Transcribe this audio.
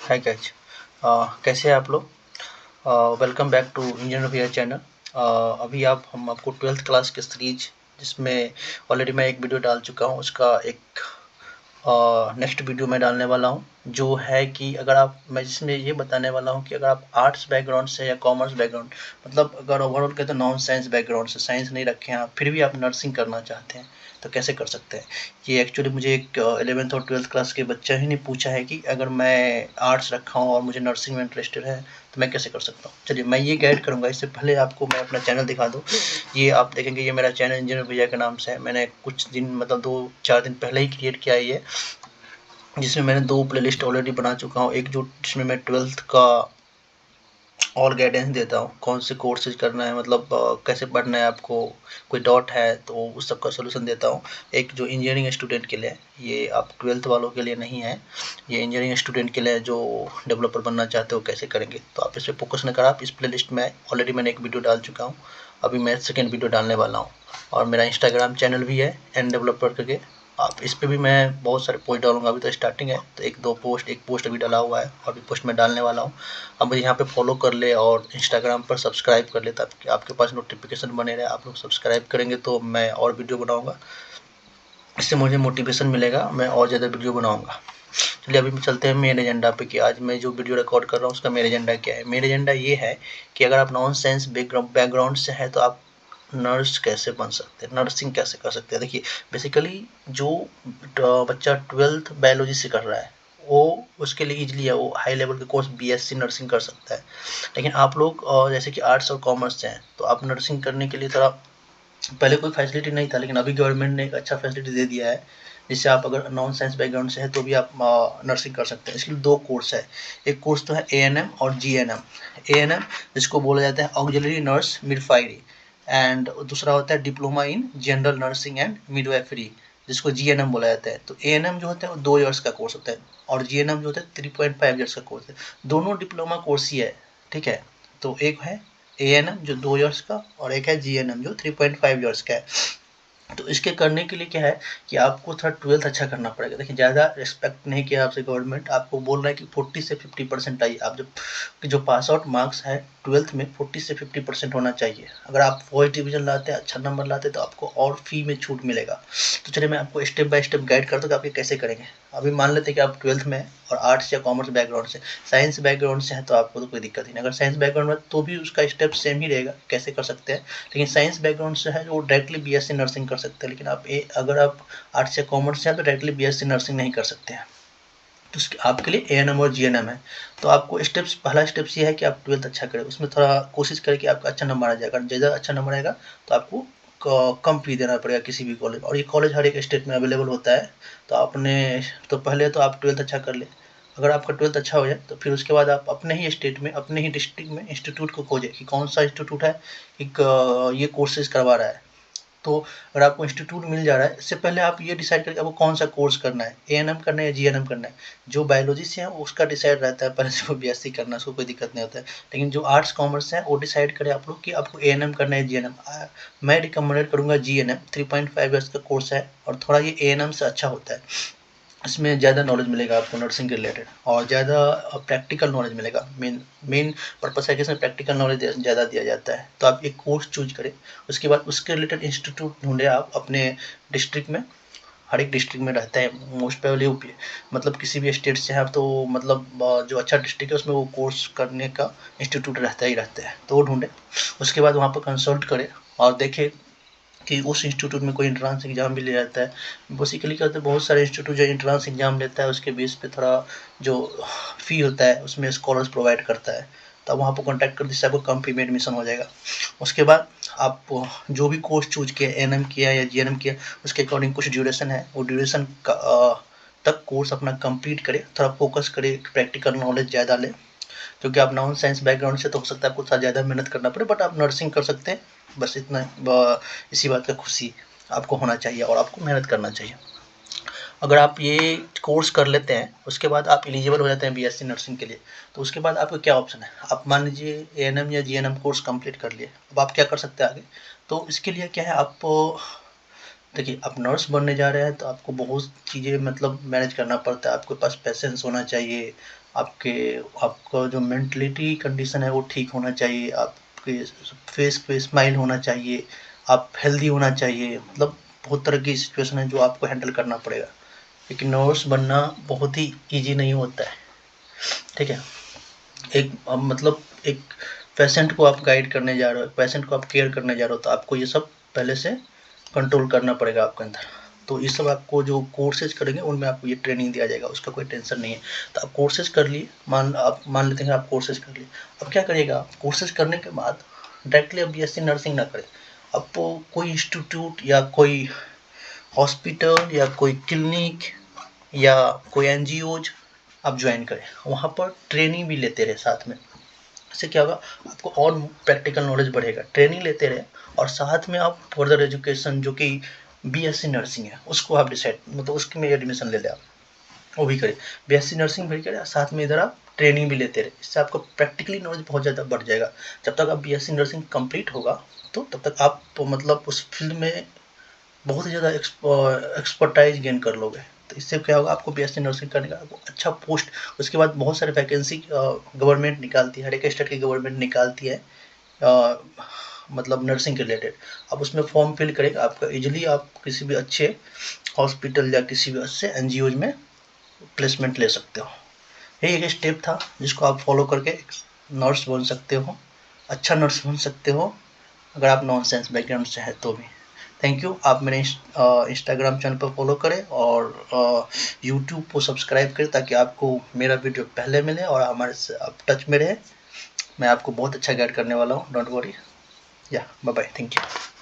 Hi guys, कैसे हैं आप लोग। वेलकम बैक टू इंजीनियर भैया चैनल। अभी हम आपको 12th क्लास की सीरीज जिसमें ऑलरेडी मैं एक वीडियो डाल चुका हूँ, उसका एक नेक्स्ट वीडियो में डालने वाला हूँ, जो है कि अगर आप मैं जिसमें ये बताने वाला हूँ कि अगर आप आर्ट्स बैकग्राउंड से या कॉमर्स बैकग्राउंड, मतलब अगर ओवरऑल कहते हैं नॉन साइंस बैकग्राउंड से, साइंस नहीं रखे हैं आप, फिर भी आप नर्सिंग करना चाहते हैं तो कैसे कर सकते हैं। ये एक्चुअली मुझे एक 11th और 12th क्लास के बच्चा ही ने पूछा है कि अगर मैं आर्ट्स रखा हूँ और मुझे नर्सिंग में इंटरेस्टेड है तो मैं कैसे कर सकता हूँ। चलिए मैं ये गाइड करूँगा। इससे पहले आपको मैं अपना चैनल दिखा दूँ। ये आप देखेंगे, ये मेरा चैनल इंजीनियर भैया के नाम से है। मैंने कुछ दिन मतलब 2-4 दिन पहले ही क्रिएट किया है ये, जिसमें मैंने 2 प्लेलिस्ट ऑलरेडी बना चुका हूँ। एक जो जिसमें मैं 12th का और गाइडेंस देता हूँ, कौन से कोर्सेज करना है, मतलब कैसे पढ़ना है आपको, कोई डाउट है तो उस सब का सलूशन देता हूँ। एक जो इंजीनियरिंग स्टूडेंट के लिए है, ये आप 12th वालों के लिए नहीं है, ये इंजीनियरिंग स्टूडेंट के लिए जो डेवलपर बनना चाहते हो कैसे करेंगे, तो आप इस पर फोकस न कर। आप इस प्लेलिस्ट में ऑलरेडी मैंने एक वीडियो डाल चुका हूँ, अभी मैं सेकेंड वीडियो डालने वाला हूँ। और मेरा इंस्टाग्राम चैनल भी है एन डेवलपर करके, आप इस पे भी मैं बहुत सारे पोस्ट डालूंगा। अभी तो स्टार्टिंग है तो एक पोस्ट अभी डाला हुआ है और भी पोस्ट में डालने वाला हूँ। अब मुझे यहाँ पे फॉलो कर ले और इंस्टाग्राम पर सब्सक्राइब कर ले, ताकि आपके पास नोटिफिकेशन बने रहे। आप लोग सब्सक्राइब करेंगे तो मैं और वीडियो बनाऊँगा, इससे मुझे मोटिवेशन मिलेगा, मैं और ज़्यादा वीडियो बनाऊँगा। चलिए अभी चलते हैं मेन एजेंडा पे कि आज मैं जो वीडियो रिकॉर्ड कर रहा हूँ उसका मेन एजेंडा क्या है। मेन एजेंडा ये है कि अगर आप नॉन साइंस बैकग्राउंड से हैं तो आप नर्स कैसे बन सकते हैं, नर्सिंग कैसे कर सकते हैं। देखिए बेसिकली जो बच्चा 12th बायोलॉजी से कर रहा है वो उसके लिए ईजिली है, वो हाई लेवल के कोर्स बीएससी नर्सिंग कर सकता है। लेकिन आप लोग जैसे कि आर्ट्स और कॉमर्स से हैं तो आप नर्सिंग करने के लिए थोड़ा, पहले कोई फैसिलिटी नहीं था लेकिन अभी गवर्नमेंट ने एक अच्छा फैसिलिटी दे दिया है, जिससे आप अगर नॉन साइंस बैकग्राउंड से है तो भी आप नर्सिंग कर सकते हैं। इसके लिए 2 कोर्स है। एक कोर्स तो है एएनएम और जीएनएम। एएनएम जिसको बोला जाता है ऑक्सिलरी नर्स मिडवाइफरी, एंड दूसरा होता है diploma in general nursing and midwifery, जिसको जीएनएम बोला जाता है। तो एएनएम जो होता है वो 2 ईयर्स का कोर्स होता है और जीएनएम जो होता है 3.5 ईयर्स का कोर्स है। दोनों डिप्लोमा कोर्स ही है, ठीक है। तो एक है एएनएम जो 2 ईयर्स का और एक है जीएनएम जो 3.5 ईयर्स का है। तो इसके करने के लिए क्या है कि आपको थोड़ा 12th अच्छा करना पड़ेगा। देखिए ज़्यादा एक्सपेक्ट नहीं किया आपसे, गवर्नमेंट आपको बोल रहा है कि 40 से 50% आइए। आप जो पास आउट मार्क्स है 12th में 40 से 50% होना चाहिए। अगर आप फर्स्ट डिवीजन लाते हैं, अच्छा नंबर लाते हैं, तो आपको और फी में छूट मिलेगा। तो चलिए मैं आपको स्टेप बाय स्टेप गाइड करता हूँ कि आप ये कैसे करेंगे। अभी मान लेते हैं कि आप 12th में हैं और आर्ट्स या कॉमर्स बैकग्राउंड से, साइंस बैकग्राउंड से है तो आपको तो कोई दिक्कत ही नहीं। अगर साइंस बैकग्राउंड में तो भी उसका स्टेप सेम ही रहेगा, कैसे कर सकते हैं। लेकिन साइंस बैकग्राउंड से है वो डायरेक्टली बीएससी नर्सिंग कर सकते हैं, लेकिन अगर आप आर्ट्स या कॉमर्स से हैं तो डायरेक्टली बीएससी नर्सिंग नहीं कर सकते हैं। तो उसके आपके लिए एएनएम और जीएनएम है। तो आपको पहला स्टेप्स ये है कि आप 12th अच्छा करें, उसमें थोड़ा कोशिश करें कि आपका अच्छा नंबर आ जाए। अगर ज़्यादा अच्छा नंबर आएगा तो आपको कम फी देना पड़ेगा किसी भी कॉलेज, और ये कॉलेज हर एक स्टेट में अवेलेबल होता है। तो आपने तो पहले तो आप 12th अच्छा कर ले। अगर आपका 12th अच्छा हो जाए तो फिर उसके बाद आप अपने ही स्टेट में, अपने ही डिस्ट्रिक्ट में इंस्टीट्यूट को खोजें कि कौन सा इंस्टीट्यूट है एक ये कोर्सेज करवा रहा है। तो अगर आपको इंस्टीट्यूट मिल जा रहा है, इससे पहले आप ये डिसाइड करें आपको कौन सा कोर्स करना है, एएनएम करना है या जीएनएम करना है। जो बायोलॉजी से है उसका डिसाइड रहता है, पहले से बीएससी करना है उसको कोई दिक्कत नहीं होता है। लेकिन जो आर्ट्स कॉमर्स है वो डिसाइड करें आप लोग कि आपको एएनएम करना है जीएनएम। मैं रिकमेंडेड करूँगा जीएनएम, 3.5 ईयर्स का कोर्स है और थोड़ा ये एएनएम से अच्छा होता है। इसमें ज़्यादा नॉलेज मिलेगा आपको नर्सिंग के रिलेटेड और ज़्यादा प्रैक्टिकल नॉलेज मिलेगा। मेन मेन पर्पस है कि इसमें प्रैक्टिकल नॉलेज ज़्यादा दिया जाता है। तो आप एक कोर्स चूज करें, उसके बाद उसके रिलेटेड इंस्टीट्यूट ढूंढें आप अपने डिस्ट्रिक्ट में। हर एक डिस्ट्रिक्ट में रहता है मोस्ट प्रोबेबली यूपी, मतलब किसी भी स्टेट से हैं तो मतलब जो अच्छा डिस्ट्रिक्ट है उसमें वो कोर्स करने का इंस्टीट्यूट रहता ही रहता है, तो वो ढूंढें। उसके बाद वहाँ पर कंसल्ट करें और देखें कि उस इंस्टीट्यूट में कोई एंट्रेंस एग्जाम भी ले जाता है। बेसिकली क्या होता है, बहुत सारे इंस्टीट्यूट जो एंट्रेंस एग्जाम लेता है उसके बेस पे थोड़ा जो फ़ी होता है उसमें स्कॉलर्स प्रोवाइड करता है। तो आप वहाँ पर कॉन्टैक्ट कर जिससे आपको कम फी में एडमिशन हो जाएगा। उसके बाद आप जो भी कोर्स चूज किया, एएनएम किया या जीएनएम किया, उसके अकॉर्डिंग कुछ ड्यूरेशन है, वो ड्यूरेशन का तक कोर्स अपना कंप्लीट करें। थोड़ा फोकस करें, प्रैक्टिकल नॉलेज ज़्यादा लें, क्योंकि आप नॉन साइंस बैकग्राउंड से तो हो सकता है आपको थोड़ा ज़्यादा मेहनत करना पड़े, बट आप नर्सिंग कर सकते हैं। बस इतना इसी बात का खुशी आपको होना चाहिए और आपको मेहनत करना चाहिए। अगर आप ये कोर्स कर लेते हैं उसके बाद आप एलिजिबल हो जाते हैं बीएससी नर्सिंग के लिए। तो उसके बाद आपको क्या ऑप्शन है, आप मान लीजिए एएनएम या जीएनएम कोर्स कंप्लीट कर लिए, अब आप क्या कर सकते हैं आगे। तो इसके लिए क्या है, आप देखिए आप नर्स बनने जा रहे हैं तो आपको बहुत चीज़ें मतलब मैनेज करना पड़ता है। आपके पास पेशेंस होना चाहिए, आपका जो मेंटलिटी कंडीशन है वो ठीक होना चाहिए, आपके फेस पे स्माइल होना चाहिए, आप हेल्दी होना चाहिए। मतलब बहुत तरह की सिचुएशन है जो आपको हैंडल करना पड़ेगा। एक नर्स बनना बहुत ही ईजी नहीं होता है, ठीक है। मतलब एक पेशेंट को आप गाइड करने जा रहे हो, पेशेंट को आप केयर करने जा रहे हो, तो आपको ये सब पहले से कंट्रोल करना पड़ेगा आपके अंदर। तो ये सब आपको जो कोर्सेज करेंगे उनमें आपको ये ट्रेनिंग दिया जाएगा, उसका कोई टेंशन नहीं है। तो आप कोर्सेज कर लिए, मान लेते हैं आप कोर्सेज कर लिए। अब क्या करिएगा, कोर्सेज करने के बाद डायरेक्टली अब बीएससी नर्सिंग ना करें। आपको कोई इंस्टीट्यूट या कोई हॉस्पिटल या कोई क्लिनिक या कोई एनजीओज आप ज्वाइन करें, वहाँ पर ट्रेनिंग भी लेते रहे साथ में। इससे क्या होगा, आपको और प्रैक्टिकल नॉलेज बढ़ेगा। ट्रेनिंग लेते रहे और साथ में आप फर्दर एजुकेशन जो कि बीएससी नर्सिंग है उसको आप डिसाइड, मतलब उसके में एडमिशन ले लें, आप वो भी करें, बीएससी नर्सिंग भी करें, साथ में इधर आप ट्रेनिंग भी लेते रहे। इससे आपको प्रैक्टिकली नॉलेज बहुत ज़्यादा बढ़ जाएगा। जब तक आप बीएससी नर्सिंग कंप्लीट होगा तो तब तक आप तो मतलब उस फील्ड में बहुत ही ज़्यादा एक्सपर्टाइज गेन कर लोगे। तो इससे क्या होगा, आपको बीएससी नर्सिंग करने का आपको अच्छा पोस्ट, उसके बाद बहुत सारे वैकेंसी गवर्नमेंट निकालती है, हर एक स्टेट की गवर्नमेंट निकालती है, मतलब नर्सिंग के रिलेटेड। आप उसमें फॉर्म फिल करेगा, आपका इजीली आप किसी भी अच्छे हॉस्पिटल या किसी भी अच्छे एनजीओज में प्लेसमेंट ले सकते हो। यही एक स्टेप था जिसको आप फॉलो करके नर्स बन सकते हो, अच्छा नर्स बन सकते हो, अगर आप नॉन साइंस बैकग्राउंड से है तो भी। Thank you. आप मेरे इंस्टाग्राम चैनल पर फॉलो करें और यूट्यूब को सब्सक्राइब करें ताकि आपको मेरा वीडियो पहले मिले और हमारे से आप टच में रहे। मैं आपको बहुत अच्छा गाइड करने वाला हूँ, डोंट वरी। या बाय बाय, थैंक यू।